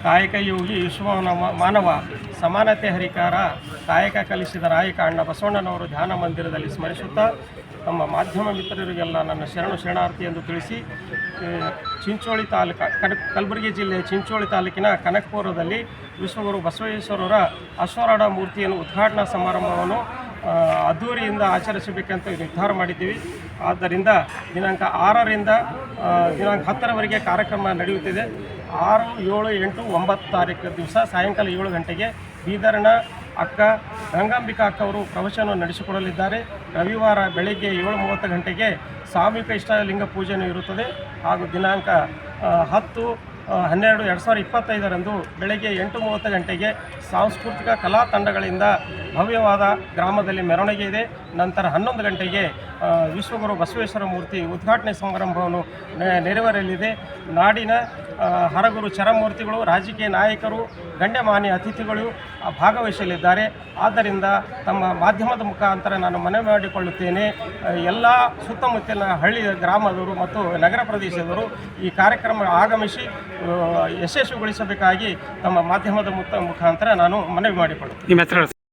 ಕಾಯಕ ಯೋಗಿ ವಿಶ್ವನ ಮಾನವ ಸಮಾನತೆ ಹರಿಕಾರ ಕಾಯಕ ಕಲಿಸಿದ ನಾಯಕ ಅಣ್ಣ ಬಸವಣ್ಣನವರು ಧ್ಯಾನ ಮಂದಿರದಲ್ಲಿ ಸ್ಮರಿಸುತ್ತಾ ತಮ್ಮ ಮಾಧ್ಯಮ ಮಿತ್ರರಿಗೆಲ್ಲ ನನ್ನ ಶರಣಾರ್ಥಿ ಎಂದು ತಿಳಿಸಿ ಚಿಂಚೋಳಿ ತಾಲೂಕು ಕಲಬುರಗಿ ಜಿಲ್ಲೆಯ ಚಿಂಚೋಳಿ ತಾಲೂಕಿನ ಕನಕಪುರದಲ್ಲಿ ವಿಶ್ವಗುರು ಬಸವೇಶ್ವರರ ಅಶ್ವಾರೂಢ ಮೂರ್ತಿಯನ್ನು ಉದ್ಘಾಟನಾ ಸಮಾರಂಭವನ್ನು ಅದ್ದೂರಿಯಿಂದ ಆಚರಿಸಬೇಕಂತ ನಿರ್ಧಾರ ಮಾಡಿದ್ದೀವಿ. ಆದ್ದರಿಂದ ದಿನಾಂಕ 6ರಿಂದ ದಿನಾಂಕ 10ರವರೆಗೆ ಕಾರ್ಯಕ್ರಮ ನಡೆಯುತ್ತಿದೆ. 6, 7, 8, 9 ತಾರೀಕು ದಿವಸ ಸಾಯಂಕಾಲ 7 ಗಂಟೆಗೆ ಬೀದರ್ನ ಅಕ್ಕ ಗಂಗಾಂಬಿಕಾ ಅಕ್ಕ ಅವರು ಪ್ರವಚನ ನಡೆಸಿಕೊಡಲಿದ್ದಾರೆ. ರವಿವಾರ ಬೆಳಗ್ಗೆ 7:30 ಗಂಟೆಗೆ ಸಾಮೂಹಿಕ ಇಷ್ಟಲಿಂಗ ಪೂಜೆಯೂ ಇರುತ್ತದೆ. ಹಾಗೂ ದಿನಾಂಕ 10/12/2025ರಂದು ಬೆಳಗ್ಗೆ 8:30 ಗಂಟೆಗೆ ಸಾಂಸ್ಕೃತಿಕ ಕಲಾ ತಂಡಗಳಿಂದ ಭವ್ಯವಾದ ಗ್ರಾಮದಲ್ಲಿ ಮೆರವಣಿಗೆ ಇದೆ. ನಂತರ 11 ಗಂಟೆಗೆ ವಿಶ್ವಗುರು ಬಸವೇಶ್ವರ ಮೂರ್ತಿ ಉದ್ಘಾಟನೆ ಸಮಾರಂಭವನ್ನು ನೆರವೇರಲಿದೆ. ನಾಡಿನ ಹರಗುರು ಚರಮೂರ್ತಿಗಳು, ರಾಜಕೀಯ ನಾಯಕರು, ಗಣ್ಯಮಾನ್ಯ ಅತಿಥಿಗಳು ಭಾಗವಹಿಸಲಿದ್ದಾರೆ. ಆದ್ದರಿಂದ ತಮ್ಮ ಮಾಧ್ಯಮದ ಮುಖಾಂತರ ನಾನು ಮನವಿ ಮಾಡಿಕೊಳ್ಳುತ್ತೇನೆ, ಎಲ್ಲ ಸುತ್ತಮುತ್ತಲಿನ ಹಳ್ಳಿ ಗ್ರಾಮದವರು ಮತ್ತು ನಗರ ಪ್ರದೇಶದವರು ಈ ಕಾರ್ಯಕ್ರಮ ಆಗಮಿಸಿ ಯಶಸ್ವಿಗೊಳಿಸಬೇಕಾಗಿ ತಮ್ಮ ಮಾಧ್ಯಮದ ಮುಖಾಂತರ ನಾನು ಮನವಿ ಮಾಡಿಕೊಳ್ಳುತ್ತೇನೆ.